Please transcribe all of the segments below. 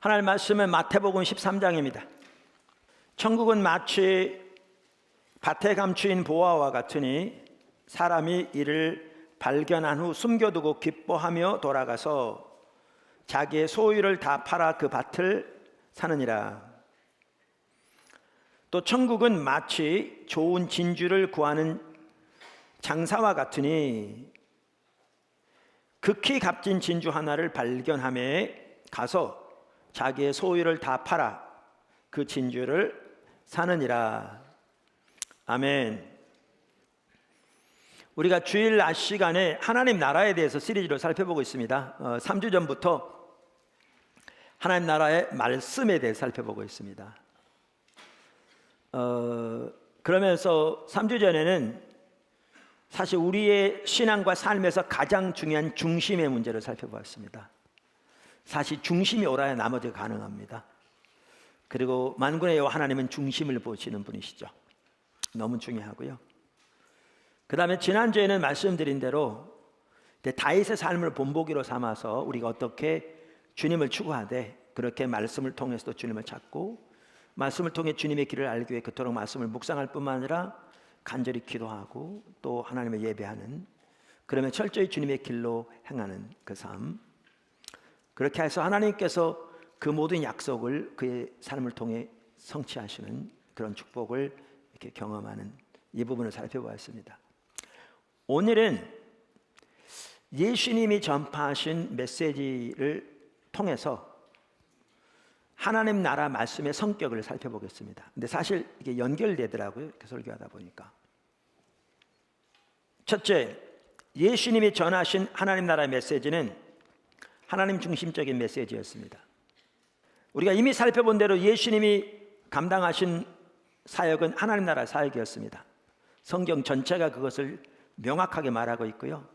하나님 말씀은 마태복음 13장입니다. 천국은 마치 밭에 감추인 보화와 같으니 사람이 이를 발견한 후 숨겨두고 기뻐하며 돌아가서 자기의 소유를 다 팔아 그 밭을 사느니라. 또 천국은 마치 좋은 진주를 구하는 장사와 같으니 극히 값진 진주 하나를 발견함에 가서 자기의 소유를 다 팔아 그 진주를 사느니라. 아멘. 우리가 주일 낮 시간에 하나님 나라에 대해서 시리즈로 살펴보고 있습니다. 3주 전부터 하나님 나라의 말씀에 대해 살펴보고 있습니다. 그러면서 3주 전에는 사실 우리의 신앙과 삶에서 가장 중요한 중심의 문제를 살펴보았습니다. 사실 중심이 옳아야 나머지가 가능합니다. 그리고 만군의 여호와 하나님은 중심을 보시는 분이시죠. 너무 중요하고요. 그 다음에 지난주에는 말씀드린 대로 다윗의 삶을 본보기로 삼아서 우리가 어떻게 주님을 추구하되 그렇게 말씀을 통해서도 주님을 찾고 말씀을 통해 주님의 길을 알기 위해 그토록 말씀을 묵상할 뿐만 아니라 간절히 기도하고 또 하나님을 예배하는, 그러면 철저히 주님의 길로 행하는 그 삶, 그렇게 해서 하나님께서 그 모든 약속을 그의 삶을 통해 성취하시는 그런 축복을 이렇게 경험하는 이 부분을 살펴보았습니다. 오늘은 예수님이 전파하신 메시지를 통해서 하나님 나라 말씀의 성격을 살펴보겠습니다. 근데 사실 이게 연결되더라고요. 이렇게 설교하다 보니까. 첫째, 예수님이 전하신 하나님 나라의 메시지는 하나님 중심적인 메시지였습니다. 우리가 이미 살펴본 대로 예수님이 감당하신 사역은 하나님 나라 사역이었습니다. 성경 전체가 그것을 명확하게 말하고 있고요.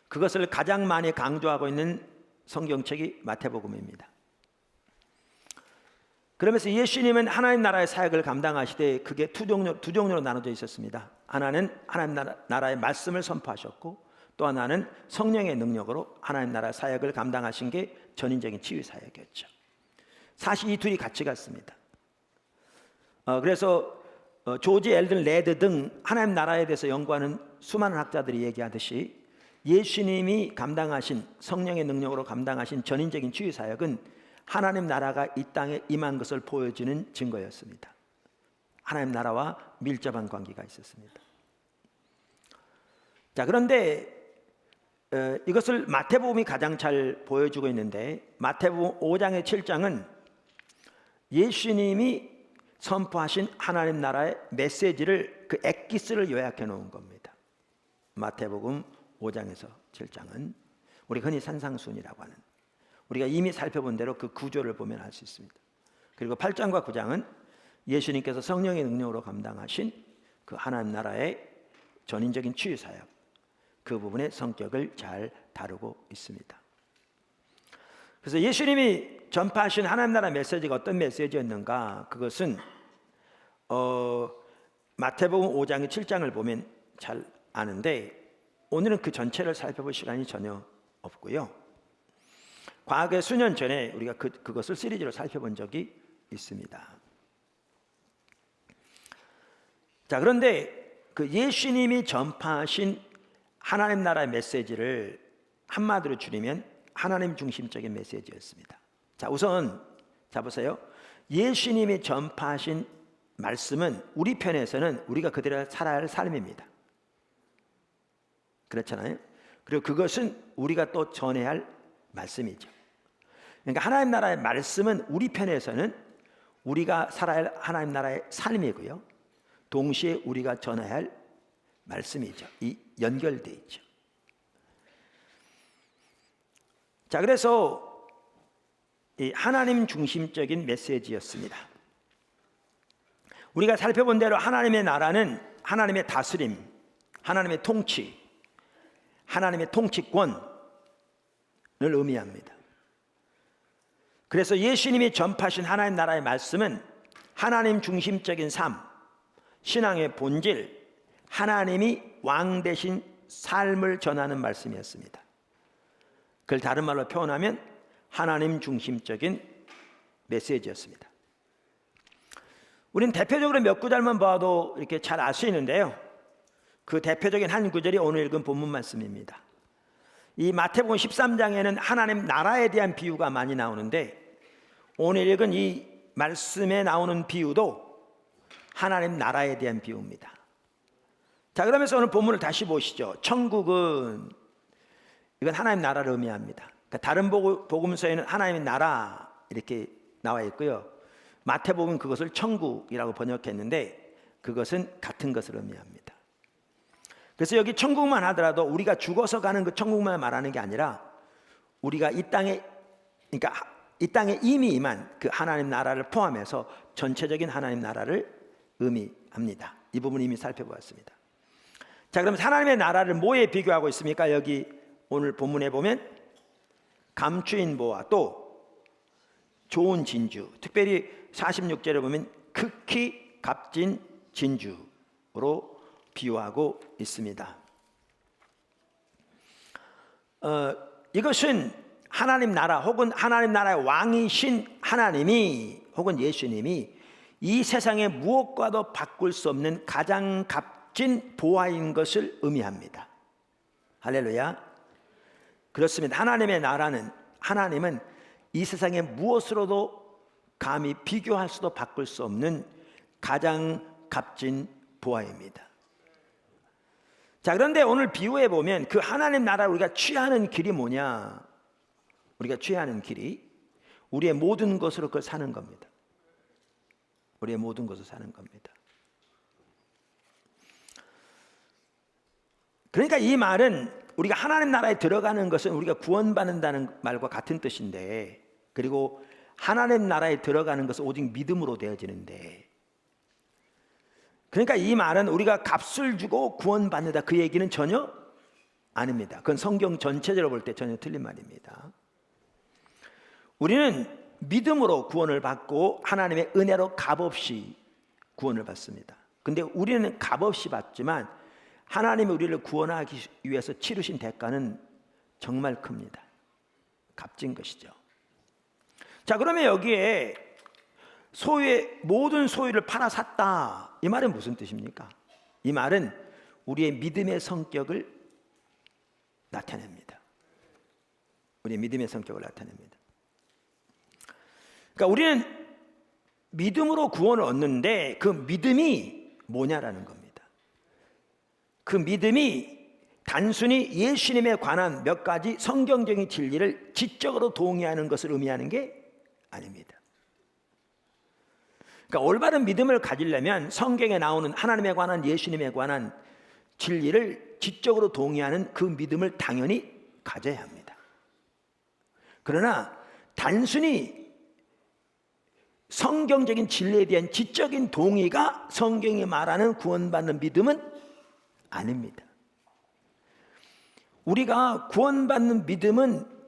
그것을 가장 많이 강조하고 있는 성경책이 마태복음입니다. 그러면서 예수님은 하나님 나라의 사역을 감당하시되 그게 두 종류로 나눠져 있었습니다. 하나는 하나님 나라의 말씀을 선포하셨고 또 하나는 성령의 능력으로 하나님 나라 사역을 감당하신 게 전인적인 치유 사역이었죠. 사실 이 둘이 같이 갔습니다. 그래서 조지 엘든 레드 등 하나님 나라에 대해서 연구하는 수많은 학자들이 얘기하듯이 예수님이 감당하신 성령의 능력으로 감당하신 전인적인 치유 사역은 하나님 나라가 이 땅에 임한 것을 보여주는 증거였습니다. 하나님 나라와 밀접한 관계가 있었습니다. 자, 그런데 이것을 마태복음이 가장 잘 보여주고 있는데 마태복음 5장의 7장은 예수님이 선포하신 하나님 나라의 메시지를 그 엑기스를 요약해 놓은 겁니다. 마태복음 5장에서 7장은 우리 흔히 산상순이라고 하는, 우리가 이미 살펴본 대로 그 구조를 보면 알 수 있습니다. 그리고 8장과 9장은 예수님께서 성령의 능력으로 감당하신 그 하나님 나라의 전인적인 치유 사역, 그 부분의 성격을 잘 다루고 있습니다. 그래서 예수님이 전파하신 하나님 나라 메시지가 어떤 메시지였는가, 그것은 마태복음 5장의 7장을 보면 잘 아는데 오늘은 그 전체를 살펴볼 시간이 전혀 없고요. 과거에 수년 전에 우리가 그것을 시리즈로 살펴본 적이 있습니다. 자, 그런데 그 예수님이 전파하신 하나님 나라의 메시지를 한마디로 줄이면 하나님 중심적인 메시지였습니다. 자, 우선 자 보세요. 예수님이 전파하신 말씀은 우리 편에서는 우리가 그대로 살아야 할 삶입니다. 그렇잖아요. 그리고 그것은 우리가 또 전해야 할 말씀이죠. 그러니까 하나님 나라의 말씀은 우리 편에서는 우리가 살아야 할 하나님 나라의 삶이고요. 동시에 우리가 전해야 할 말씀이죠. 이 연결되어 있죠. 자, 그래서 이 하나님 중심적인 메시지였습니다. 우리가 살펴본 대로 하나님의 나라는 하나님의 다스림, 하나님의 통치, 하나님의 통치권을 의미합니다. 그래서 예수님이 전파하신 하나님 나라의 말씀은 하나님 중심적인 삶, 신앙의 본질, 하나님이 왕 대신 삶을 전하는 말씀이었습니다. 그걸 다른 말로 표현하면 하나님 중심적인 메시지였습니다. 우리는 대표적으로 몇 구절만 봐도 이렇게 잘 알 수 있는데요. 그 대표적인 한 구절이 오늘 읽은 본문 말씀입니다. 이 마태복음 13장에는 하나님 나라에 대한 비유가 많이 나오는데, 오늘 읽은 이 말씀에 나오는 비유도 하나님 나라에 대한 비유입니다. 자, 그러면서 오늘 본문을 다시 보시죠. 천국은, 이건 하나님 나라를 의미합니다. 그러니까 다른 복음서에는 하나님의 나라 이렇게 나와 있고요, 마태복음은 그것을 천국이라고 번역했는데 그것은 같은 것을 의미합니다. 그래서 여기 천국만 하더라도 우리가 죽어서 가는 그 천국만 말하는 게 아니라 우리가 이 땅에, 그러니까 이 땅에 이미 임한 그 하나님 나라를 포함해서 전체적인 하나님 나라를 의미합니다. 이 부분 이미 살펴보았습니다. 자, 그럼 하나님의 나라를 뭐에 비교하고 있습니까? 여기 오늘 본문에 보면 감추인 보화, 또 좋은 진주, 특별히 46절에 보면 극히 값진 진주로 비유하고 있습니다. 이것은 하나님 나라 혹은 하나님 나라의 왕이신 하나님이 혹은 예수님이 이 세상의 무엇과도 바꿀 수 없는 가장 값진 보화인 것을 의미합니다. 할렐루야. 그렇습니다. 하나님의 나라는, 하나님은 이 세상의 무엇으로도 감히 비교할 수도 바꿀 수 없는 가장 값진 보화입니다. 자, 그런데 오늘 비유해 보면 그 하나님 나라를 우리가 취하는 길이 뭐냐? 우리가 취하는 길이 우리의 모든 것으로 그걸 사는 겁니다. 우리의 모든 것을 사는 겁니다. 그러니까 이 말은 우리가 하나님 나라에 들어가는 것은 우리가 구원받는다는 말과 같은 뜻인데, 그리고 하나님 나라에 들어가는 것은 오직 믿음으로 되어지는데, 그러니까 이 말은 우리가 값을 주고 구원받는다 그 얘기는 전혀 아닙니다. 그건 성경 전체적으로 볼 때 전혀 틀린 말입니다. 우리는 믿음으로 구원을 받고 하나님의 은혜로 값없이 구원을 받습니다. 근데 우리는 값없이 받지만 하나님이 우리를 구원하기 위해서 치르신 대가는 정말 큽니다. 값진 것이죠. 자, 그러면 여기에 소유의 모든 소유를 팔아 샀다, 이 말은 무슨 뜻입니까? 이 말은 우리의 믿음의 성격을 나타냅니다. 우리의 믿음의 성격을 나타냅니다. 그러니까 우리는 믿음으로 구원을 얻는데 그 믿음이 뭐냐라는 겁니다. 그 믿음이 단순히 예수님에 관한 몇 가지 성경적인 진리를 지적으로 동의하는 것을 의미하는 게 아닙니다. 그러니까 올바른 믿음을 가지려면 성경에 나오는 하나님에 관한, 예수님에 관한 진리를 지적으로 동의하는 그 믿음을 당연히 가져야 합니다. 그러나 단순히 성경적인 진리에 대한 지적인 동의가 성경이 말하는 구원받는 믿음은 아닙니다. 우리가 구원받는 믿음은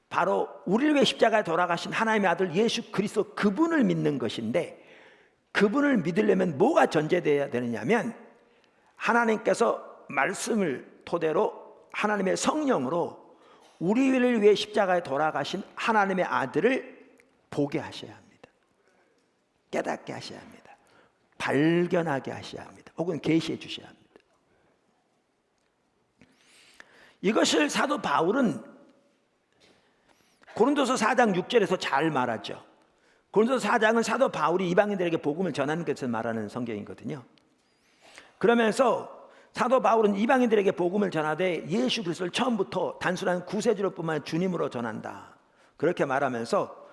바로 우리를 위해 십자가에 돌아가신 하나님의 아들 예수 그리스도, 그분을 믿는 것인데, 그분을 믿으려면 뭐가 전제되어야 되느냐면 하나님께서 말씀을 토대로 하나님의 성령으로 우리를 위해 십자가에 돌아가신 하나님의 아들을 보게 하셔야 합니다. 깨닫게 하셔야 합니다. 발견하게 하셔야 합니다. 혹은 계시해 주셔야 합니다. 이것을 사도 바울은 고린도서 4장 6절에서 잘 말하죠. 고린도서 4장은 사도 바울이 이방인들에게 복음을 전하는 것을 말하는 성경이거든요. 그러면서 사도 바울은 이방인들에게 복음을 전하되 예수 그리스도를 처음부터 단순한 구세주로뿐만 주님으로 전한다, 그렇게 말하면서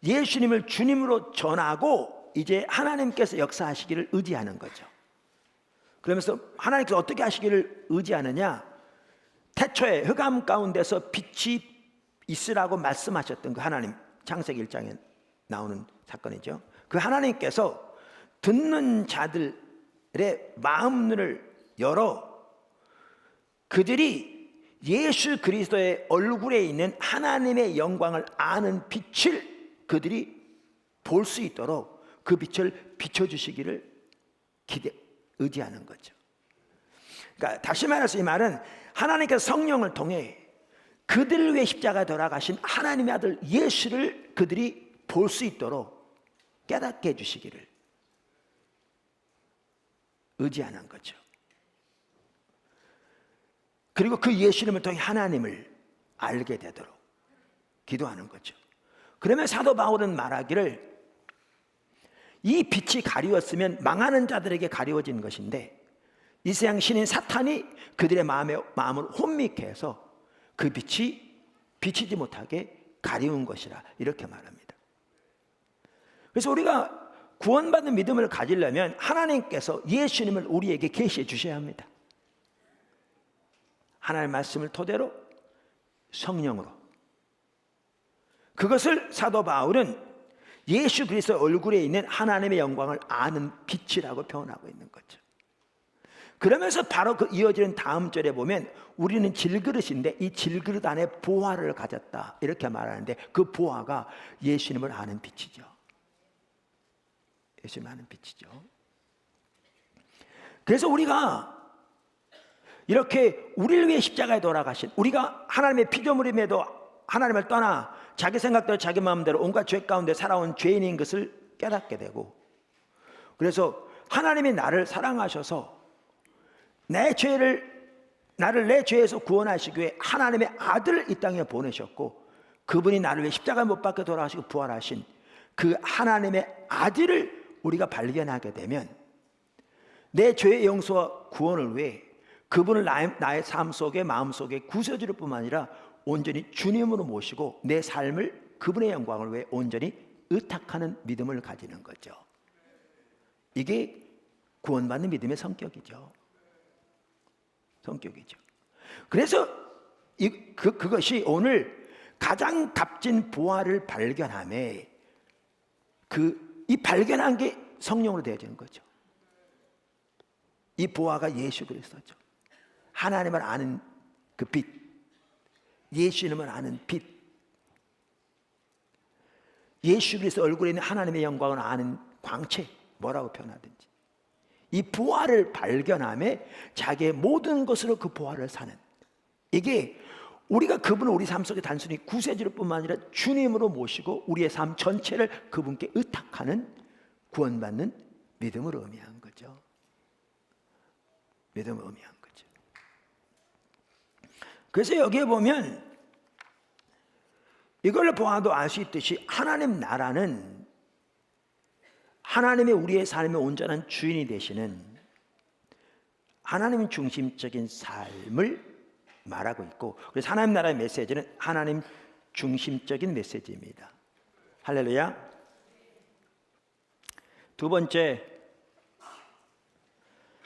예수님을 주님으로 전하고 이제 하나님께서 역사하시기를 의지하는 거죠. 그러면서 하나님께서 어떻게 하시기를 의지하느냐? 태초에 흑암 가운데서 빛이 있으라고 말씀하셨던 그 하나님, 창세기 1장에 나오는 사건이죠. 그 하나님께서 듣는 자들의 마음을 열어 그들이 예수 그리스도의 얼굴에 있는 하나님의 영광을 아는 빛을 그들이 볼 수 있도록 그 빛을 비춰주시기를 의지하는 거죠. 그러니까 다시 말해서 이 말은 하나님께서 성령을 통해 그들을 위해 십자가에 돌아가신 하나님의 아들 예수를 그들이 볼 수 있도록 깨닫게 해주시기를 의지하는 거죠. 그리고 그 예수님을 통해 하나님을 알게 되도록 기도하는 거죠. 그러면 사도 바울은 말하기를 이 빛이 가리웠으면 망하는 자들에게 가리워진 것인데 이 세상 신인 사탄이 그들의 마음을 혼미케 해서 그 빛이 비치지 못하게 가리운 것이라 이렇게 말합니다. 그래서 우리가 구원받는 믿음을 가지려면 하나님께서 예수님을 우리에게 계시해 주셔야 합니다. 하나님의 말씀을 토대로 성령으로. 그것을 사도 바울은 예수 그리스도 얼굴에 있는 하나님의 영광을 아는 빛이라고 표현하고 있는 거죠. 그러면서 바로 그 이어지는 다음 절에 보면 우리는 질그릇인데 이 질그릇 안에 보화를 가졌다 이렇게 말하는데 그 보화가 예수님을 아는 빛이죠. 예수님을 아는 빛이죠. 그래서 우리가 이렇게 우리를 위해 십자가에 돌아가신, 우리가 하나님의 피조물임에도 하나님을 떠나 자기 생각대로 자기 마음대로 온갖 죄 가운데 살아온 죄인인 것을 깨닫게 되고, 그래서 하나님이 나를 사랑하셔서 나를 내 죄에서 구원하시기 위해 하나님의 아들을 이 땅에 보내셨고, 그분이 나를 위해 십자가에 못 박혀 돌아가시고 부활하신 그 하나님의 아들을 우리가 발견하게 되면 내 죄의 용서와 구원을 위해 그분을 나의 삶 속에 마음 속에 구세주일 뿐만 아니라 온전히 주님으로 모시고 내 삶을 그분의 영광을 위해 온전히 의탁하는 믿음을 가지는 거죠. 이게 구원받는 믿음의 성격이죠. 그래서 그것이 오늘 가장 값진 보화를 발견함에 이 발견한 게 성령으로 되어지는 거죠. 이 보화가 예수 그리스도죠. 하나님을 아는 그 빛, 예수님을 아는 빛, 예수 그리스도 얼굴에 있는 하나님의 영광을 아는 광채, 뭐라고 표현하든지 이 보화를 발견함에 자기의 모든 것으로 그 보화를 사는, 이게 우리가 그분을 우리 삶 속에 단순히 구세주일 뿐만 아니라 주님으로 모시고 우리의 삶 전체를 그분께 의탁하는 구원받는 믿음을 의미한 거죠. 믿음을 의미한 거죠. 그래서 여기에 보면 이걸 보아도 알 수 있듯이 하나님 나라는 하나님의 우리의 삶의 온전한 주인이 되시는 하나님 중심적인 삶을 말하고 있고, 그래서 하나님 나라의 메시지는 하나님 중심적인 메시지입니다. 할렐루야. 두 번째,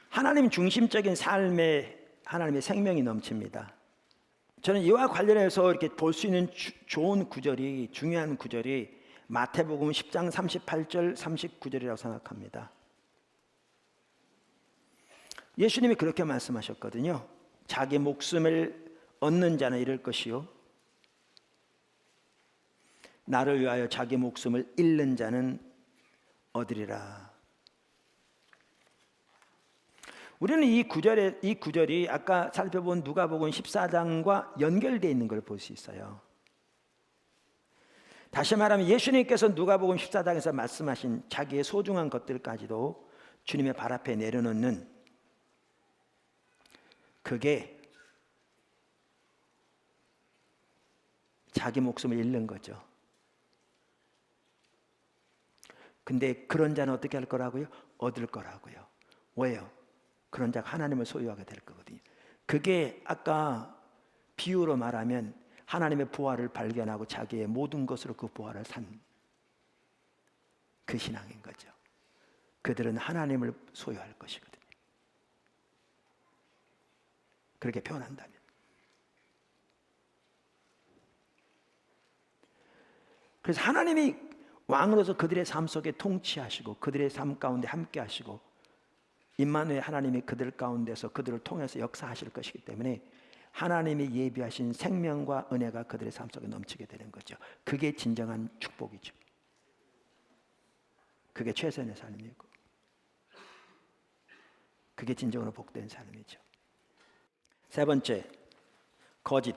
하나님 중심적인 삶에 하나님의 생명이 넘칩니다. 저는 이와 관련해서 이렇게 볼 수 있는 좋은 구절이, 중요한 구절이 마태복음 10장 38절 39절이라고 생각합니다. 예수님이 그렇게 말씀하셨거든요. 자기 목숨을 얻는 자는 잃을 것이요, 나를 위하여 자기 목숨을 잃는 자는 얻으리라. 우리는 이 구절이 아까 살펴본 누가복음 14장과 연결되어 있는 걸 볼 수 있어요. 다시 말하면 예수님께서 누가복음 14장에서 말씀하신 자기의 소중한 것들까지도 주님의 발 앞에 내려놓는, 그게 자기 목숨을 잃는 거죠. 근데 그런 자는 어떻게 할 거라고요? 얻을 거라고요. 왜요? 그런 자가 하나님을 소유하게 될 거거든요. 그게 아까 비유로 말하면 하나님의 보화를 발견하고 자기의 모든 것으로 그 보화를 산 그 신앙인 거죠. 그들은 하나님을 소유할 것이거든요. 그렇게 표현한다면. 그래서 하나님이 왕으로서 그들의 삶 속에 통치하시고 그들의 삶 가운데 함께 하시고 임마누엘 하나님이 그들 가운데서 그들을 통해서 역사하실 것이기 때문에 하나님이 예비하신 생명과 은혜가 그들의 삶 속에 넘치게 되는 거죠. 그게 진정한 축복이죠. 그게 최선의 삶이고 그게 진정으로 복된 삶이죠. 세 번째, 거짓.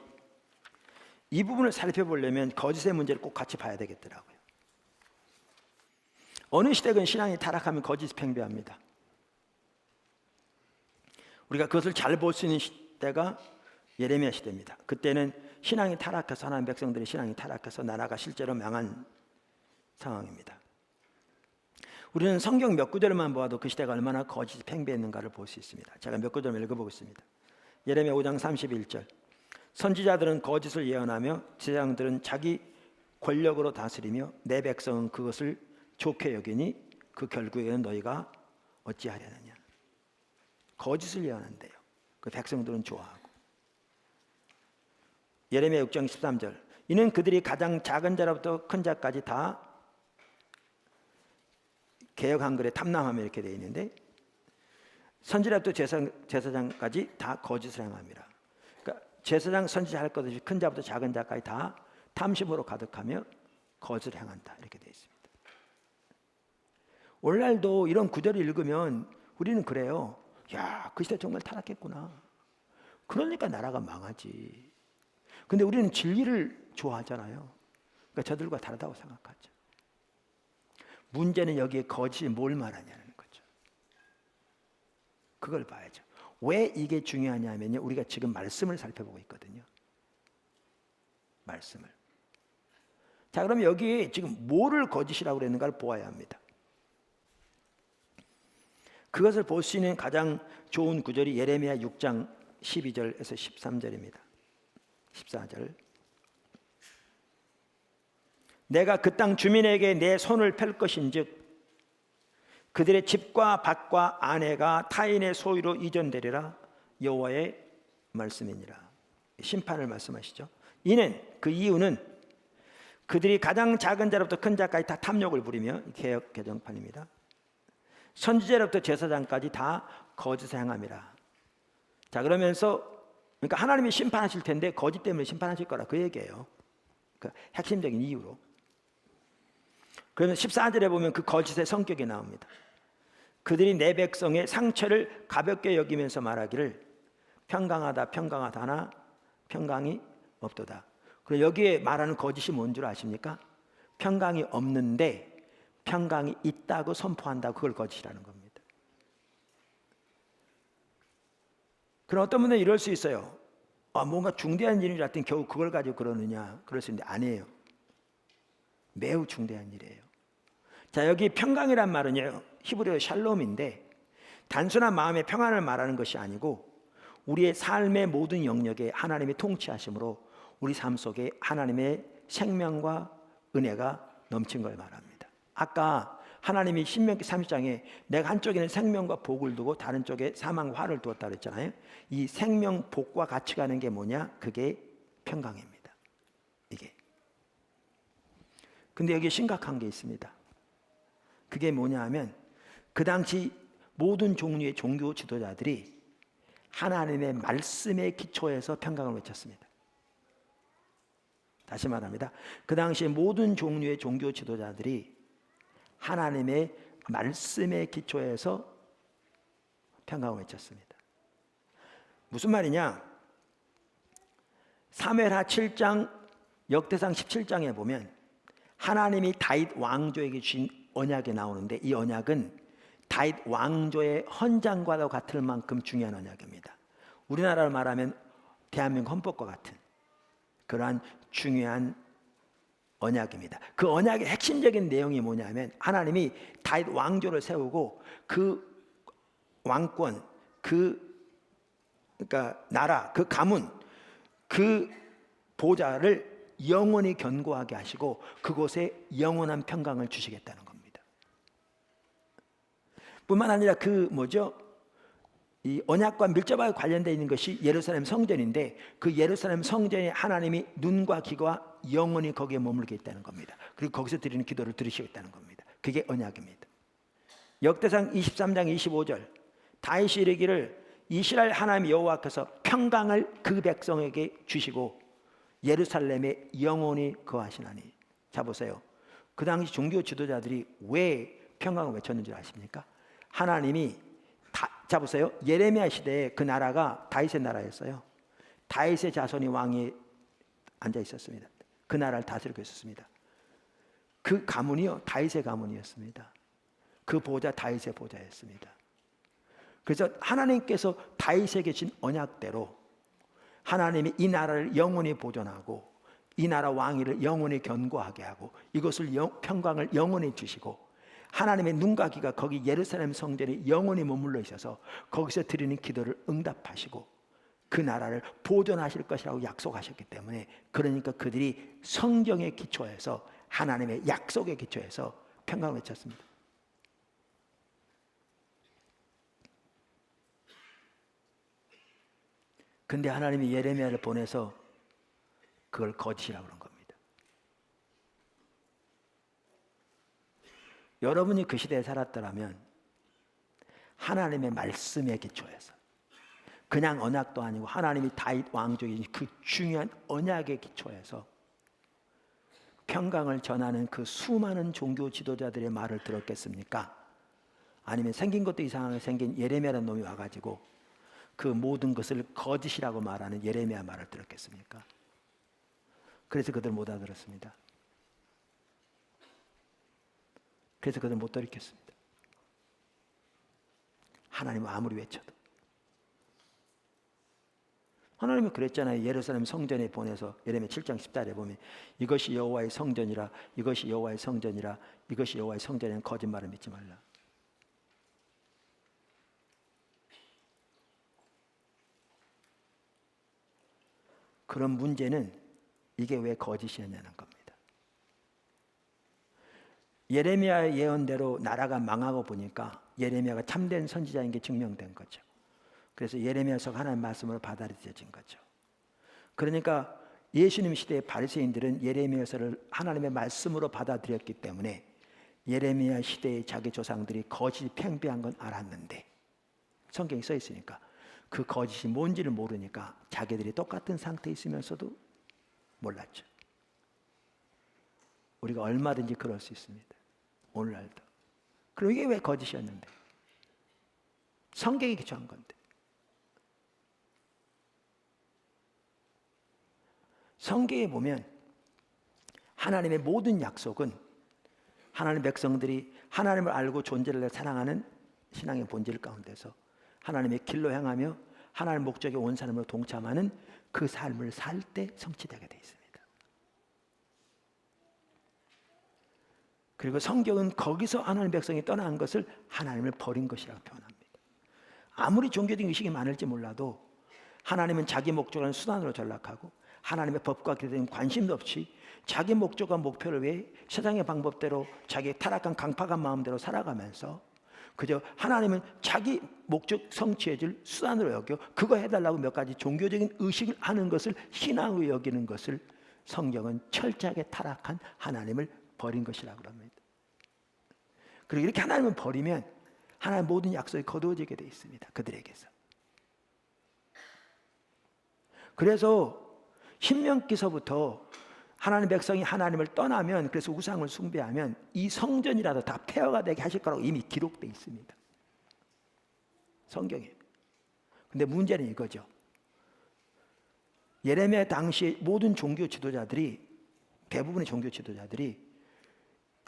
이 부분을 살펴보려면 거짓의 문제를 꼭 같이 봐야 되겠더라고요. 어느 시대건 신앙이 타락하면 거짓이 팽배합니다. 우리가 그것을 잘 볼 수 있는 시대가 예레미야 시대입니다. 그때는 신앙이 타락해서 하나님 백성들의 신앙이 타락해서 나라가 실제로 망한 상황입니다. 우리는 성경 몇 구절만 보아도 그 시대가 얼마나 거짓이 팽배했는가를 볼 수 있습니다. 제가 몇 구절 읽어보겠습니다. 예레미야 5장 31절. 선지자들은 거짓을 예언하며 제사장들은 자기 권력으로 다스리며 내 백성은 그것을 좋게 여기니 그 결국에는 너희가 어찌하려느냐. 거짓을 예언한대요. 그 백성들은 좋아하고. 예레미야 6장 13절. 이는 그들이 가장 작은 자로부터 큰 자까지 다 개역 한글에 탐람하며 이렇게 되어 있는데 선지자부터 제사장까지 다 거짓을 행함이라. 그러니까 제사장 선지자 할 것 없이 큰 자부터 작은 자까지 다 탐심으로 가득하며 거짓을 행한다 이렇게 되어 있습니다. 오늘날도 이런 구절을 읽으면 우리는 그래요. 야, 그 시대 정말 타락했구나. 그러니까 나라가 망하지. 근데 우리는 진리를 좋아하잖아요. 그러니까 저들과 다르다고 생각하죠. 문제는 여기에 거짓이 뭘 말하냐는 거죠. 그걸 봐야죠. 왜 이게 중요하냐면요, 우리가 지금 말씀을 살펴보고 있거든요. 말씀을. 자, 그럼 여기 지금 뭐를 거짓이라고 그랬는가를 보아야 합니다. 그것을 볼 수 있는 가장 좋은 구절이 예레미야 6장 12절에서 13절입니다. 14절. 내가 그 땅 주민에게 내 손을 펼 것인즉 그들의 집과 밭과 아내가 타인의 소유로 이전되리라. 여호와의 말씀이니라. 심판을 말씀하시죠. 이는 그 이유는 그들이 가장 작은 자로부터 큰 자까지 다 탐욕을 부리며, 개역 개정판입니다. 선지자로부터 제사장까지 다 거짓을 행함이라. 자, 그러면서 그러니까 하나님이 심판하실 텐데 거짓 때문에 심판하실 거라 그 얘기예요. 그 핵심적인 이유로. 그러면 14절에 보면 그 거짓의 성격이 나옵니다. 그들이 내 백성의 상처를 가볍게 여기면서 말하기를 평강하다 평강하다 하나 평강이 없도다. 그리고 여기에 말하는 거짓이 뭔 줄 아십니까? 평강이 없는데 평강이 있다고 선포한다고 그걸 거짓이라는 겁니다. 그럼 어떤 분들은 이럴 수 있어요. 뭔가 중대한 일이 같은 겨우 그걸 가지고 그러느냐. 그럴 수 있는데 아니에요. 매우 중대한 일이에요. 자, 여기 평강이란 말은요, 히브리어 샬롬인데 단순한 마음의 평안을 말하는 것이 아니고 우리의 삶의 모든 영역에 하나님의 통치하심으로 우리 삶 속에 하나님의 생명과 은혜가 넘친 걸 말합니다. 아까 하나님이 신명기 30장에 내가 한쪽에는 생명과 복을 두고 다른 쪽에 사망과 화를 두었다 그랬잖아요. 이 생명, 복과 같이 가는 게 뭐냐? 그게 평강입니다. 이게. 근데 여기 심각한 게 있습니다. 그게 뭐냐 하면 그 당시 모든 종류의 종교 지도자들이 하나님의 말씀에 기초해서 평강을 외쳤습니다. 다시 말합니다. 그 당시 모든 종류의 종교 지도자들이 하나님의 말씀에 기초해서 평강을 외쳤습니다. 무슨 말이냐? 사무엘하 7장, 역대상 17장에 보면 하나님이 다윗 왕조에게 주신 언약이 나오는데 이 언약은 다윗 왕조의 헌장과도 같을 만큼 중요한 언약입니다. 우리나라로 말하면 대한민국 헌법과 같은 그러한 중요한 언약입니다. 그 언약의 핵심적인 내용이 뭐냐면 하나님이 다윗 왕조를 세우고 그 왕권, 그러니까 나라, 그 가문, 그 보좌를 영원히 견고하게 하시고 그곳에 영원한 평강을 주시겠다는 겁니다. 뿐만 아니라 이 언약과 밀접하게 관련되어 있는 것이 예루살렘 성전인데 그 예루살렘 성전에 하나님이 눈과 귀가 영원히 거기에 머물게 있다는 겁니다. 그리고 거기서 드리는 기도를 들으시겠다는 겁니다. 그게 언약입니다. 역대상 23장 25절 다윗이 이르기를 이스라엘 하나님 여호와께서 평강을 그 백성에게 주시고 예루살렘에 영원히 거하시나니. 자 보세요. 그 당시 종교 지도자들이 왜 평강을 외쳤는 줄 아십니까? 하나님이 자 보세요. 예레미야 시대에 그 나라가 다윗의 나라였어요. 다윗의 자손이 왕에 앉아 있었습니다. 그 나라를 다스리고 있었습니다. 그 가문이요 다윗의 가문이었습니다. 그 보좌 다윗의 보좌였습니다. 그래서 하나님께서 다윗에게 진 언약대로 하나님이 이 나라를 영원히 보존하고 이 나라 왕위를 영원히 견고하게 하고 이것을 평강을 영원히 주시고 하나님의 눈과 귀가 거기 예루살렘 성전에 영원히 머물러 있어서 거기서 드리는 기도를 응답하시고 그 나라를 보존하실 것이라고 약속하셨기 때문에, 그러니까 그들이 성경에 기초해서 하나님의 약속에 기초해서 평강을 외쳤습니다. 근데 하나님이 예레미야를 보내서 그걸 거짓이라고 그런 겁니다. 여러분이 그 시대에 살았더라면 하나님의 말씀에 기초해서, 그냥 언약도 아니고 하나님이 다윗 왕족인 그 중요한 언약에 기초해서 평강을 전하는 그 수많은 종교 지도자들의 말을 들었겠습니까? 아니면 생긴 것도 이상하게 생긴 예레미야라는 놈이 와가지고 그 모든 것을 거짓이라고 말하는 예레미야 말을 들었겠습니까? 그래서 그들 못 알아들었습니다. 그래서 그들 못 돌이켰습니다. 하나님은 아무리 외쳐도. 하나님은 그랬잖아요. 예루살렘 성전에 보내서 예레미야 7장 10절에 보면 이것이 여호와의 성전이라, 이것이 여호와의 성전이라, 이것이 여호와의 성전이라는 거짓말을 믿지 말라. 그런 문제는 이게 왜 거짓이었냐는 겁니다. 예레미야의 예언대로 나라가 망하고 보니까 예레미야가 참된 선지자인 게 증명된 거죠. 그래서 예레미야서가 하나님의 말씀으로 받아들여진 거죠. 그러니까 예수님 시대의 바리새인들은 예레미야서를 하나님의 말씀으로 받아들였기 때문에 예레미야 시대의 자기 조상들이 거짓이 팽배한 건 알았는데, 성경에 써 있으니까 그 거짓이 뭔지를 모르니까 자기들이 똑같은 상태에 있으면서도 몰랐죠. 우리가 얼마든지 그럴 수 있습니다. 오늘날도. 그럼 이게 왜 거짓이었는데? 성경에 기초한 건데. 성경에 보면 하나님의 모든 약속은 하나님의 백성들이 하나님을 알고 존재를 사랑하는 신앙의 본질 가운데서 하나님의 길로 향하며 하나님의 목적에 온 사람으로 동참하는 그 삶을 살 때 성취되게 되어 있습니다. 그리고 성경은 거기서 하나님의 백성이 떠난 것을 하나님을 버린 것이라고 표현합니다. 아무리 종교적인 의식이 많을지 몰라도 하나님은 자기 목적을 수단으로 전락하고 하나님의 법과 기도에 관심도 없이 자기 목적과 목표를 위해 세상의 방법대로 자기 타락한 강팍한 마음대로 살아가면서 그저 하나님은 자기 목적 성취해 줄 수단으로 여겨 그거 해달라고 몇 가지 종교적인 의식을 하는 것을 신앙으로 여기는 것을 성경은 철저하게 타락한 하나님을 버린 것이라고 합니다. 그리고 이렇게 하나님을 버리면 하나님의 모든 약속이 거두어지게 되어 있습니다. 그들에게서. 그래서 신명기서부터 하나님 백성이 하나님을 떠나면, 그래서 우상을 숭배하면 이 성전이라도 다 폐허가 되게 하실 거라고 이미 기록되어 있습니다. 성경에. 근데 문제는 이거죠. 예레미야 당시 모든 종교 지도자들이, 대부분의 종교 지도자들이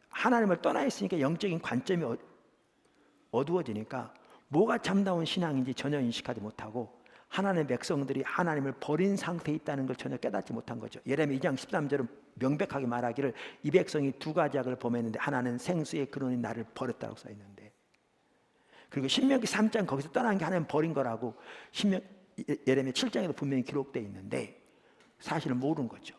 하나님을 떠나 있으니까 영적인 관점이 어두워지니까 뭐가 참다운 신앙인지 전혀 인식하지 못하고 하나님의 백성들이 하나님을 버린 상태에 있다는 걸 전혀 깨닫지 못한 거죠. 예레미야 2장 13절은 명백하게 말하기를 이 백성이 두 가지 악을 범했는데 하나는 생수의 근원인 나를 버렸다고 써 있는데, 그리고 신명기 3장 거기서 떠난 게 하나님 버린 거라고 예레미야 7장에도 분명히 기록되어 있는데 사실은 모르는 거죠.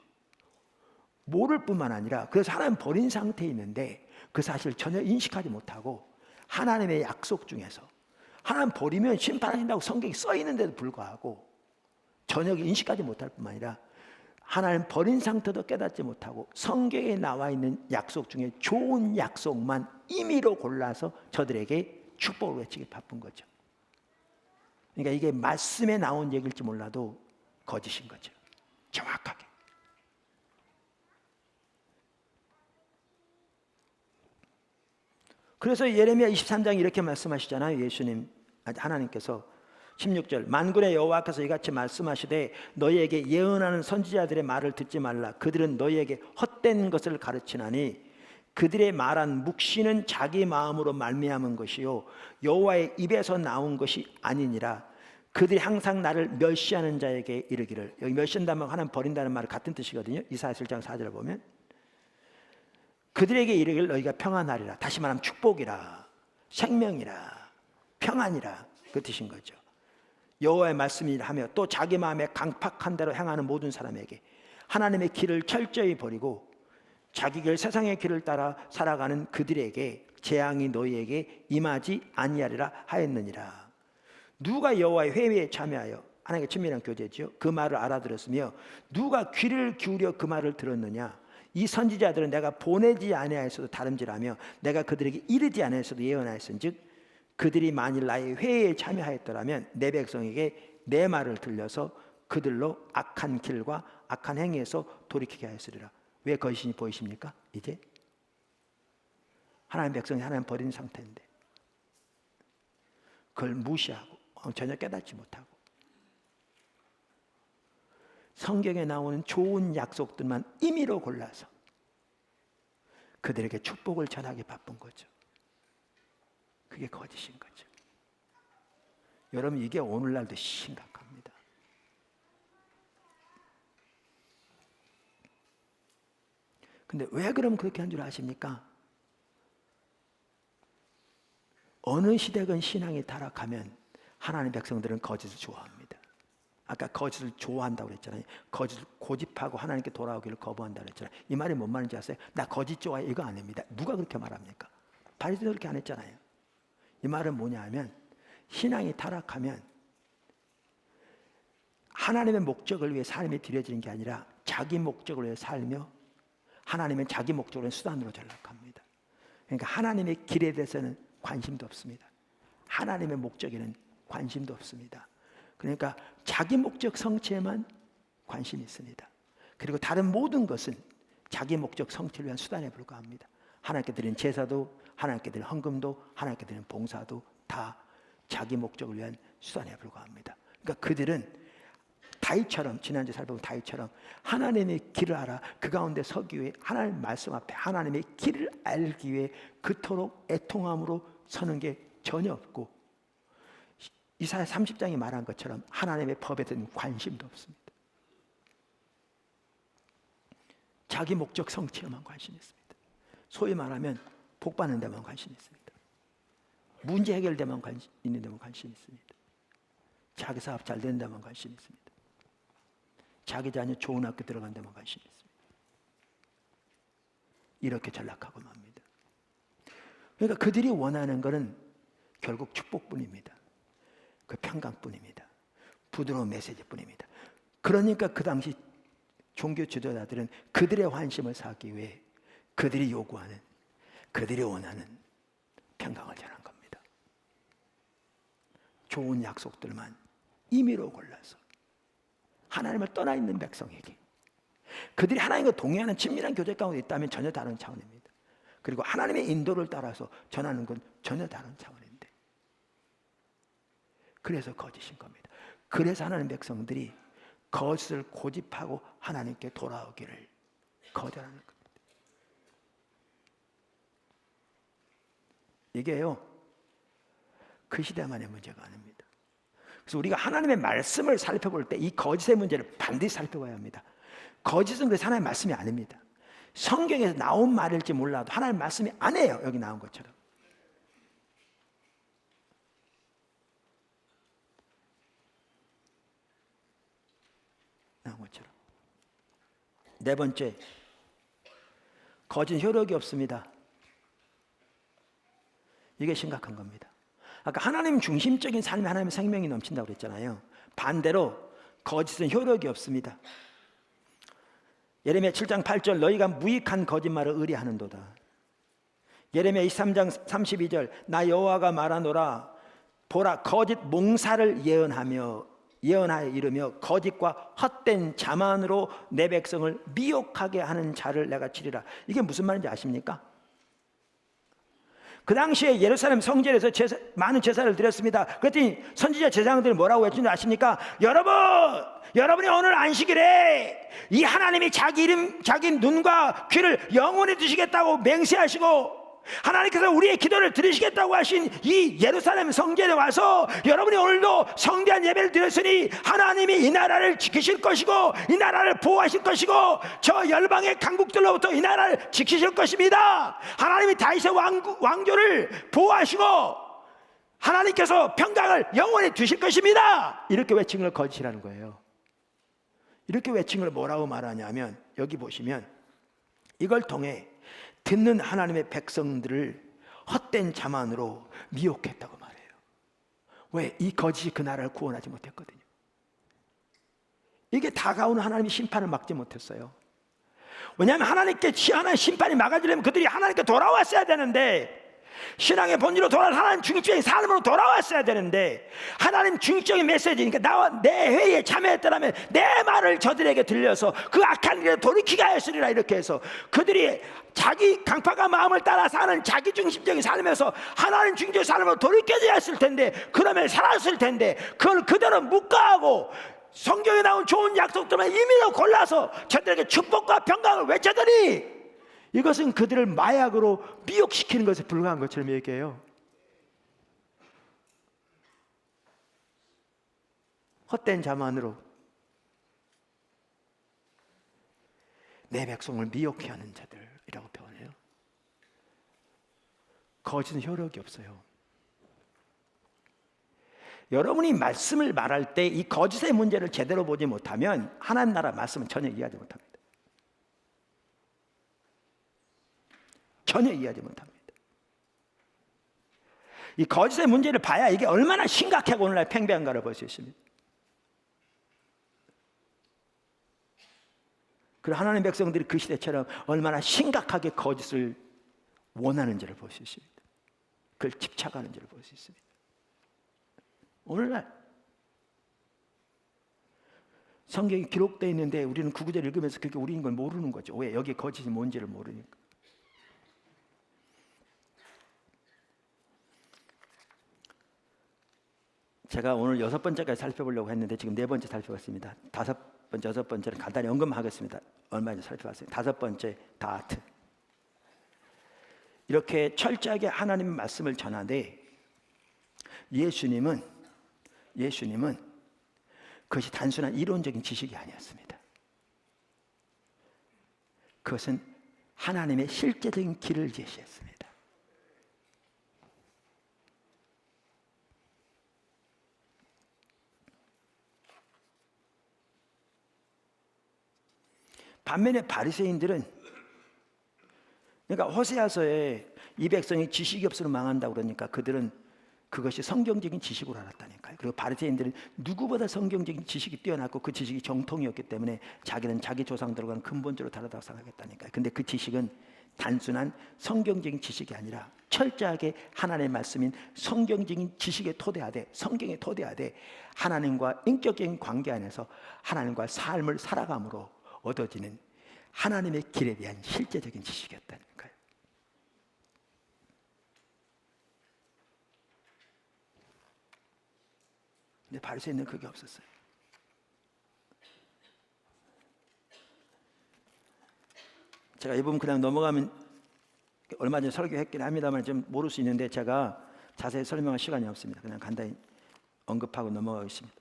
모를 뿐만 아니라 그래서 하나님 버린 상태에 있는데 그 사실을 전혀 인식하지 못하고 하나님의 약속 중에서 하나님 버리면 심판한다고 성경에 써 있는데도 불구하고 전혀 인식하지 못할 뿐만 아니라 하나님 버린 상태도 깨닫지 못하고 성경에 나와 있는 약속 중에 좋은 약속만 임의로 골라서 저들에게 축복을 외치기 바쁜 거죠. 그러니까 이게 말씀에 나온 얘기일지 몰라도 거짓인 거죠. 정확하게. 그래서 예레미야 23장에 이렇게 말씀하시잖아요. 예수님, 하나님께서 16절 만군의 여호와께서 이같이 말씀하시되 너희에게 예언하는 선지자들의 말을 듣지 말라. 그들은 너희에게 헛된 것을 가르치나니 그들의 말한 묵시는 자기 마음으로 말미암은 것이요 여호와의 입에서 나온 것이 아니니라. 그들이 항상 나를 멸시하는 자에게 이르기를. 여기 멸시한다면 하나님 버린다는 말은 같은 뜻이거든요. 이사야 7장 4절을 보면 그들에게 이르기를 너희가 평안하리라. 다시 말하면 축복이라, 생명이라, 평안이라, 그 뜻인 거죠. 여호와의 말씀이라 하며 또 자기 마음에 강팍한 대로 행하는 모든 사람에게 하나님의 길을 철저히 버리고 자기 길 세상의 길을 따라 살아가는 그들에게 재앙이 너희에게 임하지 아니하리라 하였느니라. 누가 여호와의 회의에 참여하여 하나님과 친밀한 교제지요 그 말을 알아들었으며 누가 귀를 기울여 그 말을 들었느냐. 이 선지자들은 내가 보내지 아니하였어도 다름질하며 내가 그들에게 이르지 아니하였어도 예언하였은즉 그들이 만일 나의 회의에 참여하였더라면 내 백성에게 내 말을 들려서 그들로 악한 길과 악한 행위에서 돌이키게 하였으리라. 왜 거짓이 보이십니까? 이제 하나님 백성이 하나님 버린 상태인데 그걸 무시하고 전혀 깨닫지 못하고 성경에 나오는 좋은 약속들만 임의로 골라서 그들에게 축복을 전하기 바쁜 거죠. 그게 거짓인 거죠. 여러분 이게 오늘날도 심각합니다. 근데 왜 그럼 그렇게 한 줄 아십니까? 어느 시대건 신앙이 타락하면 하나님의 백성들은 거짓을 좋아합니다. 아까 거짓을 좋아한다고 그랬잖아요. 거짓을 고집하고 하나님께 돌아오기를 거부한다고 그랬잖아요. 이 말이 뭔 말인지 아세요? 나 거짓 좋아해 이거 아닙니다. 누가 그렇게 말합니까? 바리새인도 그렇게 안 했잖아요. 이 말은 뭐냐 하면 신앙이 타락하면 하나님의 목적을 위해 삶이 드려지는 게 아니라 자기 목적을 위해 살며 하나님은 자기 목적으로 수단으로 전락합니다. 그러니까 하나님의 길에 대해서는 관심도 없습니다. 하나님의 목적에는 관심도 없습니다. 그러니까 자기 목적 성취에만 관심이 있습니다. 그리고 다른 모든 것은 자기 목적 성취를 위한 수단에 불과합니다. 하나님께 드리는 제사도 하나님께 드리는 헌금도 하나님께 드리는 봉사도 다 자기 목적을 위한 수단에 불과합니다. 그러니까 그들은 다윗처럼 지난주에 살펴본 다윗처럼 하나님의 길을 알아 그 가운데 서기 위해 하나님 말씀 앞에 하나님의 길을 알기 위해 그토록 애통함으로 서는 게 전혀 없고 이사야 30장이 말한 것처럼 하나님의 법에 대한 관심도 없습니다. 자기 목적 성취에만 관심이 있습니다. 소위 말하면 복 받는 데만 관심이 있습니다. 문제 해결되면 있는 데만 관심이 있습니다. 자기 사업 잘 되는 데만 관심이 있습니다. 자기 자녀 좋은 학교 들어간 데만 관심이 있습니다. 이렇게 전락하고 맙니다. 그러니까 그들이 원하는 것은 결국 축복뿐입니다. 그 평강뿐입니다. 부드러운 메시지뿐입니다. 그러니까 그 당시 종교 지도자들은 그들의 환심을 사기 위해 그들이 요구하는 그들이 원하는 평강을 전한 겁니다. 좋은 약속들만 임의로 골라서 하나님을 떠나 있는 백성에게 그들이 하나님과 동의하는 친밀한 교제 가운데 있다면 전혀 다른 차원입니다. 그리고 하나님의 인도를 따라서 전하는 건 전혀 다른 차원인데 그래서 거짓인 겁니다. 그래서 하나님 백성들이 거짓을 고집하고 하나님께 돌아오기를 거절하는 겁니다. 이게요 그 시대만의 문제가 아닙니다. 그래서 우리가 하나님의 말씀을 살펴볼 때 이 거짓의 문제를 반드시 살펴봐야 합니다. 거짓은 그래서 하나님의 말씀이 아닙니다. 성경에서 나온 말일지 몰라도 하나님의 말씀이 아니에요. 여기 나온 것처럼. 나온 것처럼. 네 번째, 거짓 효력이 없습니다. 이게 심각한 겁니다. 아까 하나님 중심적인 삶에 하나님의 생명이 넘친다고 그랬잖아요. 반대로 거짓은 효력이 없습니다. 예레미야 7장 8절 너희가 무익한 거짓말을 의뢰하는도다. 예레미야 23장 32절 나 여호와가 말하노라 보라 거짓 몽사를 예언하여 이르며 거짓과 헛된 자만으로 내 백성을 미혹하게 하는 자를 내가 치리라. 이게 무슨 말인지 아십니까? 그 당시에 예루살렘 성전에서 많은 제사를 드렸습니다. 그랬더니 선지자 제사장들이 뭐라고 했는지 아십니까? 여러분이 오늘 안식일에 이 하나님이 자기 눈과 귀를 영원히 두시겠다고 맹세하시고 하나님께서 우리의 기도를 들으시겠다고 하신 이 예루살렘 성전에 와서 여러분이 오늘도 성대한 예배를 드렸으니 하나님이 이 나라를 지키실 것이고 이 나라를 보호하실 것이고 저 열방의 강국들로부터 이 나라를 지키실 것입니다. 하나님이 다윗의 왕조를 보호하시고 하나님께서 평강을 영원히 두실 것입니다. 이렇게 외친 걸 거짓이라는 거예요. 이렇게 외친 걸 뭐라고 말하냐면 여기 보시면 이걸 통해 듣는 하나님의 백성들을 헛된 자만으로 미혹했다고 말해요. 왜? 이 거짓이 그 나라를 구원하지 못했거든요. 이게 다가오는 하나님의 심판을 막지 못했어요. 왜냐하면 하나님께 하나님의 심판이 막아지려면 그들이 하나님께 돌아왔어야 되는데, 신앙의 본질로 돌아온 하나님 중립적인 삶으로 돌아왔어야 되는데, 하나님 중립적인 메시지니까 나와 내 회의에 참여했더라면 내 말을 저들에게 들려서 그 악한 일에 돌이키게 하였으리라. 이렇게 해서 그들이 자기 강팍한 마음을 따라 사는 자기 중심적인 삶에서 하나님 중심적인 삶으로 돌이켜져야 했을 텐데, 그러면 살았을 텐데, 그걸 그대로 묵과하고 성경에 나온 좋은 약속들만 임의로 골라서 저들에게 축복과 평강을 외쳐더니 이것은 그들을 마약으로 미혹시키는 것에 불과한 것처럼 얘기해요. 헛된 자만으로 내 백성을 미혹해 하는 자들이라고 표현해요. 거짓은 효력이 없어요. 여러분이 말씀을 말할 때 이 거짓의 문제를 제대로 보지 못하면 하나님 나라 말씀은 전혀 이해하지 못합니다. 전혀 이해하지 못합니다. 이 거짓의 문제를 봐야 이게 얼마나 심각하고 오늘날 팽배한가를 볼 수 있습니다. 그리고 하나님의 백성들이 그 시대처럼 얼마나 심각하게 거짓을 원하는지를 볼 수 있습니다. 그걸 집착하는지를 볼 수 있습니다. 오늘날 성경이 기록되어 있는데 우리는 그 구절을 읽으면서 그게 우리인 걸 모르는 거죠. 왜? 여기 거짓이 뭔지를 모르니까. 제가 오늘 6번째까지 살펴보려고 했는데 지금 4번째 살펴봤습니다. 5번째, 6번째는 간단히 언급하겠습니다. 얼마 전에 살펴봤어요. 5번째, 다하트. 이렇게 철저하게 하나님의 말씀을 전하되 예수님은 그것이 단순한 이론적인 지식이 아니었습니다. 그것은 하나님의 실제적인 길을 제시했습니다. 반면에 바리새인들은, 그러니까 호세아서에 이 백성이 지식이 없으면 망한다고 그러니까 그들은 그것이 성경적인 지식으로 알았다니까요. 그리고 바리새인들은 누구보다 성경적인 지식이 뛰어났고 그 지식이 정통이었기 때문에 자기는 자기 조상들과는 근본적으로 다르다고 생각했다니까요. 근데 그 지식은 단순한 성경적인 지식이 아니라 철저하게 하나님의 말씀인 성경적인 지식에 토대하되, 성경에 토대하되 하나님과 인격적인 관계 안에서 하나님과 삶을 살아감으로 얻어지는 하나님의 길에 대한 실제적인 지식이었다는 거예요. 근데 바리새인은 그게 없었어요. 제가 이 부분 그냥 넘어가면 얼마 전에 설교했긴 합니다만 좀 모를 수 있는데 제가 자세히 설명할 시간이 없습니다. 그냥 간단히 언급하고 넘어가겠습니다.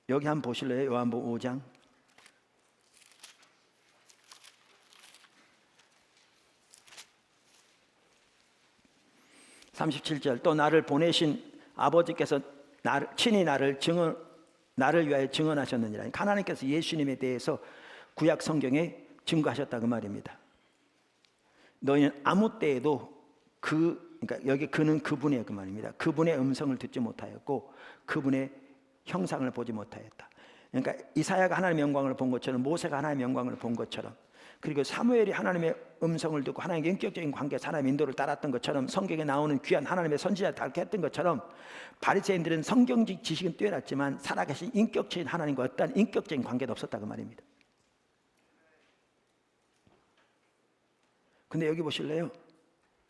여기 한번 보실래요? 요한복음 5장 37절. 또 나를 보내신 아버지께서 친히 나를 위하여 증언하셨느니라. 하나님께서 예수님에 대해서 구약 성경에 증거하셨다 그 말입니다. 너희는 아무 때에도 그러니까 여기 그는 그분의 그 말입니다. 그분의 음성을 듣지 못하였고 그분의 형상을 보지 못하였다. 그러니까 이사야가 하나님의 영광을 본 것처럼, 모세가 하나님의 영광을 본 것처럼, 그리고 사무엘이 하나님의 음성을 듣고 하나님의 인격적인 관계에서 하나님의 인도를 따랐던 것처럼, 성경에 나오는 귀한 하나님의 선지자를 닮게 했던 것처럼, 바리새인들은 성경적 지식은 뛰어났지만 살아계신 인격적인 하나님과 어떠한 인격적인 관계도 없었다 그 말입니다. 근데 여기 보실래요?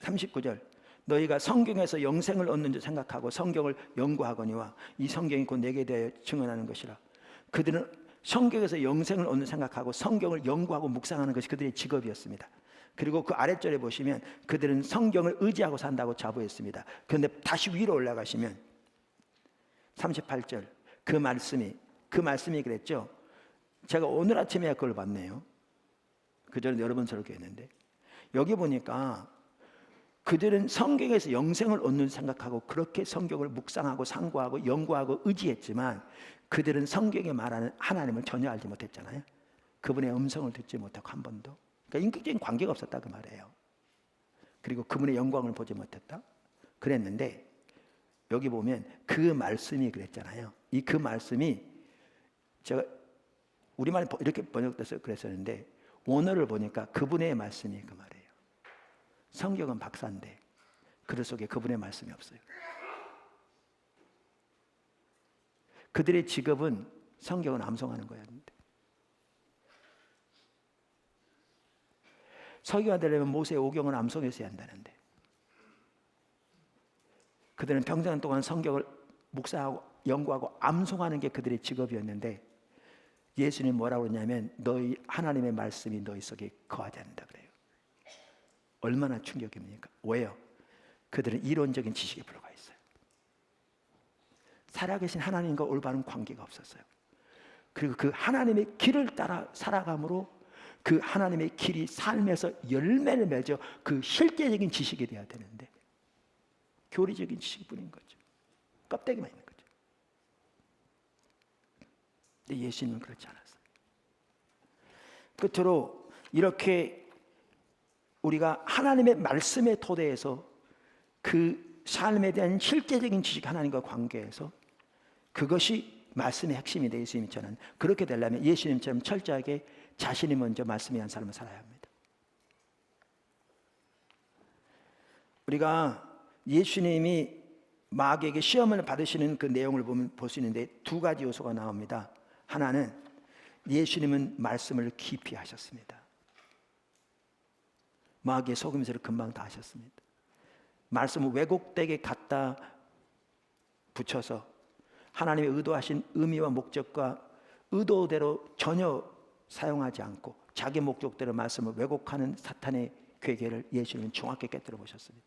39절. 너희가 성경에서 영생을 얻는 줄 생각하고 성경을 연구하거니와 이 성경이 곧 내게 대하여 증언하는 것이라. 그들은 성경에서 영생을 얻는 생각하고 성경을 연구하고 묵상하는 것이 그들의 직업이었습니다. 그리고 그 아랫절에 보시면 그들은 성경을 의지하고 산다고 자부했습니다. 그런데 다시 위로 올라가시면 38절 그 말씀이 그랬죠. 제가 오늘 아침에 그걸 봤네요. 그전에 여러 번 설교했는데 여기 보니까 그들은 성경에서 영생을 얻는 생각하고 그렇게 성경을 묵상하고 상고하고 연구하고 의지했지만 그들은 성경에 말하는 하나님을 전혀 알지 못했잖아요. 그분의 음성을 듣지 못하고 한 번도. 그러니까 인격적인 관계가 없었다 그 말이에요. 그리고 그분의 영광을 보지 못했다 그랬는데 여기 보면 그 말씀이 그랬잖아요. 이 그 말씀이 제가 우리말 이렇게 번역돼서 그랬었는데 원어를 보니까 그분의 말씀이 그 말이에요. 성경은 박사인데 글 속에 그분의 말씀이 없어요. 그들의 직업은 성경을 암송하는 거였는데 서기가 되려면 모세의 오경을 암송했어야 한다는데 그들은 평생 동안 성경을 묵상하고 연구하고 암송하는 게 그들의 직업이었는데 예수님 뭐라고 그러냐면 너희 하나님의 말씀이 너희 속에 거하지 않는다 그래요. 얼마나 충격입니까? 왜요? 그들은 이론적인 지식에 불과했어요. 살아계신 하나님과 올바른 관계가 없었어요. 그리고 그 하나님의 길을 따라 살아감으로 그 하나님의 길이 삶에서 열매를 맺어 그 실제적인 지식이 되어야 되는데 교리적인 지식뿐인 거죠. 껍데기만 있는 거죠. 근데 예수님은 그렇지 않았어요. 끝으로 이렇게 우리가 하나님의 말씀의 토대에서 그 삶에 대한 실제적인 지식 하나님과 관계에서 그것이 말씀의 핵심이 돼 예수님처럼 그렇게 되려면 예수님처럼 철저하게 자신이 먼저 말씀에 의한 삶을 살아야 합니다. 우리가 예수님이 마귀에게 시험을 받으시는 그 내용을 보면 볼 수 있는데 두 가지 요소가 나옵니다. 하나는 예수님은 말씀을 깊이 하셨습니다. 마귀의 속임수를 금방 다 하셨습니다. 말씀을 왜곡되게 갖다 붙여서 하나님의 의도하신 의미와 목적과 의도대로 전혀 사용하지 않고 자기 목적대로 말씀을 왜곡하는 사탄의 괴계를 예수님은 정확히 깨뜨려 보셨습니다.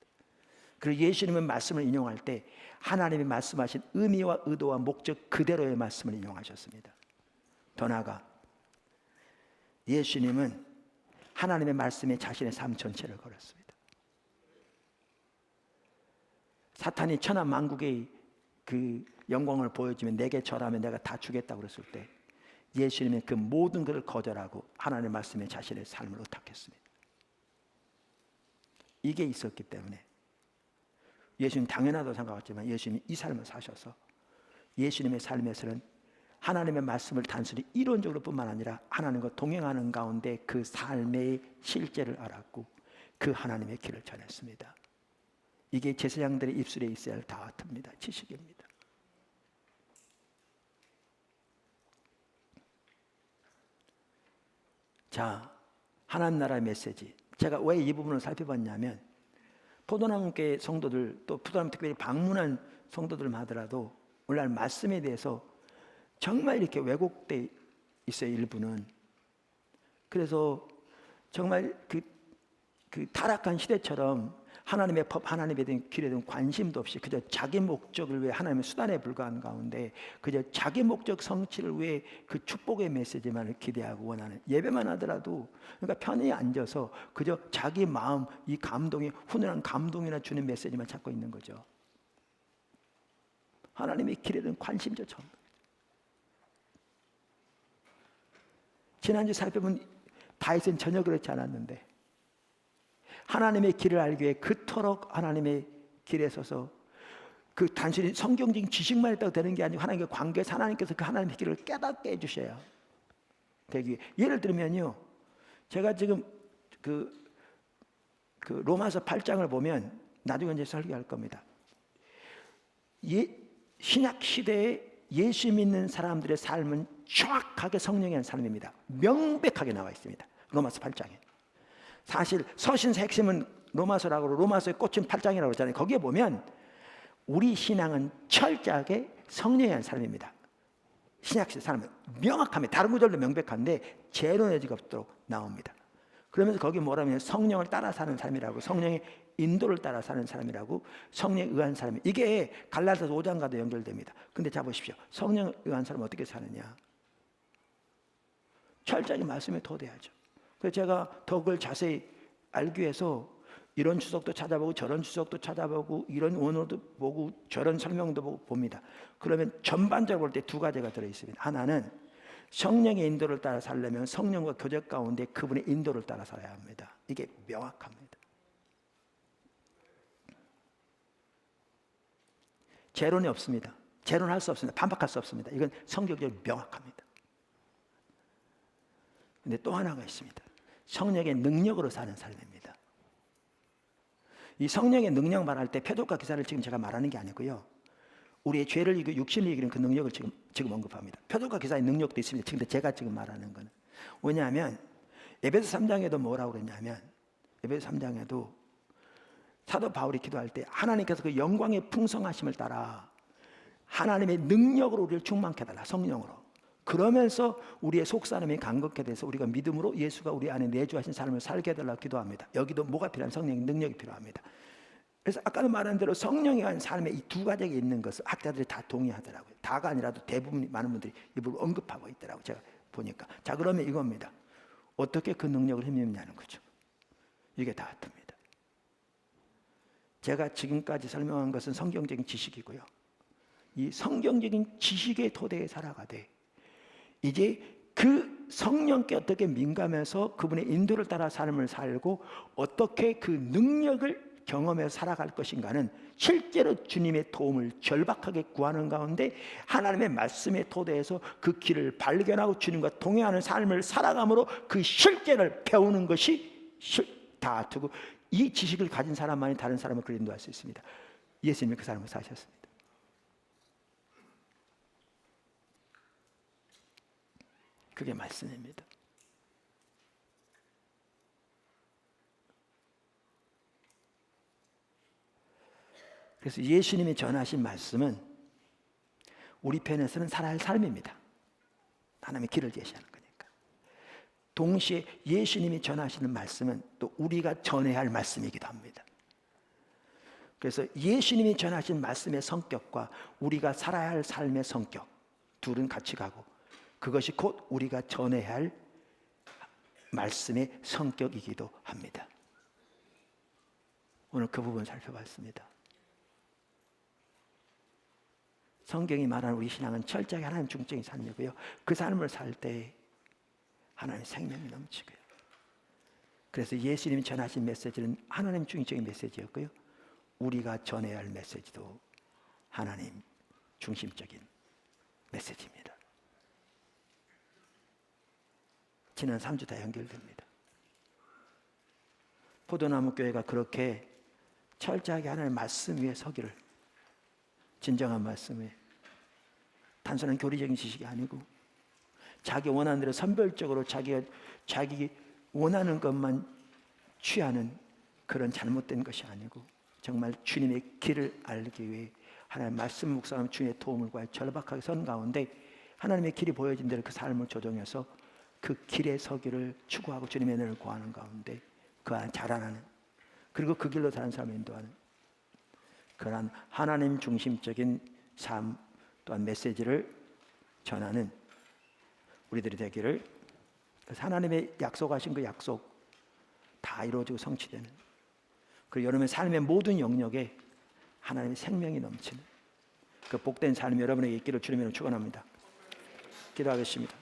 그리고 예수님은 말씀을 인용할 때 하나님이 말씀하신 의미와 의도와 목적 그대로의 말씀을 인용하셨습니다. 더 나아가 예수님은 하나님의 말씀에 자신의 삶 전체를 걸었습니다. 사탄이 천하 만국의 그 영광을 보여주면 내게 절하면 내가 다 주겠다고 그랬을 때 예수님은 그 모든 것을 거절하고 하나님의 말씀에 자신의 삶을 의탁했습니다. 이게 있었기 때문에 예수님 당연하다고 생각했지만 예수님이 이 삶을 사셔서 예수님의 삶에서는 하나님의 말씀을 단순히 이론적으로 뿐만 아니라 하나님과 동행하는 가운데 그 삶의 실제를 알았고 그 하나님의 길을 전했습니다. 이게 제사장들의 입술에 있어야 할 다툼입니다. 지식입니다. 자, 하나님 나라의 메시지. 제가 왜 이 부분을 살펴봤냐면 포도나무교회 성도들 또 포도나무 특별히 방문한 성도들만 하더라도 오늘날 말씀에 대해서 정말 이렇게 왜곡돼 있어요. 일부는. 그래서 정말 그 타락한 시대처럼 하나님의 법, 하나님에 대한 길에 대한 관심도 없이 그저 자기 목적을 위해 하나님의 수단에 불과한 가운데 그저 자기 목적 성취를 위해 그 축복의 메시지만을 기대하고 원하는 예배만 하더라도 그러니까 편히 앉아서 그저 자기 마음 이 감동이 훈훈한 감동이나 주는 메시지만 찾고 있는 거죠. 하나님의 길에 대한 관심조차 없는 거죠. 지난주 살펴본 다윗은 전혀 그렇지 않았는데 하나님의 길을 알기 위해 그토록 하나님의 길에 서서 그 단순히 성경적인 지식만 있다고 되는 게 아니고 하나님과 관계에서 하나님께서 그 하나님의 길을 깨닫게 해주셔야 되기. 예를 들면요, 제가 지금 그 로마서 8장을 보면 나중에 이제 설교할 겁니다. 신약 시대에 예수 믿는 사람들의 삶은 정확하게 성령의 한 삶입니다. 명백하게 나와 있습니다. 로마서 8장에. 사실 서신서 핵심은 로마서라고 로마서의 꽃은 8장이라고 그러잖아요. 거기에 보면 우리 신앙은 철저하게 성령에 의한 삶입니다. 신약시대 사람은 명확합니다. 다른 구절도 명백한데 제로의 여지가 없도록 나옵니다. 그러면서 거기 뭐라면 성령을 따라 사는 삶이라고, 성령의 인도를 따라 사는 사람이라고, 성령에 의한 사람. 이게 갈라디아서 5장과도 연결됩니다. 근데 자 보십시오. 성령에 의한 사람은 어떻게 사느냐? 철저하게 말씀에 토대하죠. 그래서 제가 더 그걸 자세히 알기 위해서 이런 주석도 찾아보고 저런 주석도 찾아보고 이런 원어도 보고 저런 설명도 보고 봅니다. 그러면 전반적으로 볼 때 두 가지가 들어있습니다. 하나는 성령의 인도를 따라 살려면 성령과 교제 가운데 그분의 인도를 따라 살아야 합니다. 이게 명확합니다. 재론이 없습니다. 재론할 수 없습니다. 반박할 수 없습니다. 이건 성경적으로 명확합니다. 근데 또 하나가 있습니다. 성령의 능력으로 사는 삶입니다. 이 성령의 능력 말할 때 표적과 기사를 지금 제가 말하는 게 아니고요. 우리의 죄를 이기고 육신을 이기는 그 능력을 지금 언급합니다. 표적과 기사의 능력도 있습니다. 지금 제가 지금 말하는 거는. 왜냐하면 에베소 3장에도 뭐라고 그랬냐면 에베소 3장에도 사도 바울이 기도할 때 하나님께서 그 영광의 풍성하심을 따라 하나님의 능력으로 우리를 충만케 해달라. 성령으로. 그러면서 우리의 속사람이 강건케 돼서 우리가 믿음으로 예수가 우리 안에 내주하신 삶을 살게 해달라고 기도합니다. 여기도 뭐가 필요한 성령의 능력이 필요합니다. 그래서 아까도 말한 대로 성령에 의한 삶에 이 두 가지가 있는 것을 학자들이 다 동의하더라고요. 다가 아니라도 대부분 많은 분들이 이 부분을 언급하고 있더라고요. 제가 보니까. 자, 그러면 이겁니다. 어떻게 그 능력을 힘입냐는 거죠. 이게 다릅니다. 제가 지금까지 설명한 것은 성경적인 지식이고요. 이 성경적인 지식의 토대에 살아가되 이제 그 성령께 어떻게 민감해서 그분의 인도를 따라 삶을 살고 어떻게 그 능력을 경험해서 살아갈 것인가는 실제로 주님의 도움을 절박하게 구하는 가운데 하나님의 말씀의 토대에서 그 길을 발견하고 주님과 동행하는 삶을 살아감으로 그 실제를 배우는 것이 다 두고 이 지식을 가진 사람만이 다른 사람을 그리 인도할 수 있습니다. 예수님이 그 삶을 사셨습니다. 그게 말씀입니다. 그래서 예수님이 전하신 말씀은 우리 편에서는 살아야 할 삶입니다. 하나님의 길을 제시하는 거니까. 동시에 예수님이 전하시는 말씀은 또 우리가 전해야 할 말씀이기도 합니다. 그래서 예수님이 전하신 말씀의 성격과 우리가 살아야 할 삶의 성격 둘은 같이 가고 그것이 곧 우리가 전해야 할 말씀의 성격이기도 합니다. 오늘 그 부분 살펴봤습니다. 성경이 말하는 우리 신앙은 철저하게 하나님 중적인 삶이고요. 그 삶을 살 때 하나님의 생명이 넘치고요. 그래서 예수님이 전하신 메시지는 하나님 중적인 메시지였고요. 우리가 전해야 할 메시지도 하나님 중심적인 메시지입니다. 지난 3주 다 연결됩니다. 포도나무 교회가 그렇게 철저하게 하나님의 말씀 위에 서기를, 진정한 말씀에 단순한 교리적인 지식이 아니고 자기 원하는 대로 선별적으로 자기 원하는 것만 취하는 그런 잘못된 것이 아니고 정말 주님의 길을 알기 위해 하나님의 말씀 묵상하며 주님의 도움을 구하여 절박하게 선 가운데 하나님의 길이 보여진 대로 그 삶을 조정해서 그 길에 서기를 추구하고 주님의 은혜를 구하는 가운데 그 안에 자라나는, 그리고 그 길로 다른 사람을 인도하는 그러한 하나님 중심적인 삶 또한 메시지를 전하는 우리들이 되기를, 그래서 하나님의 약속하신 그 약속 다 이루어지고 성취되는, 그리고 여러분의 삶의 모든 영역에 하나님의 생명이 넘치는 그 복된 삶이 여러분에게 있기를 주님으로 축원합니다. 기도하겠습니다.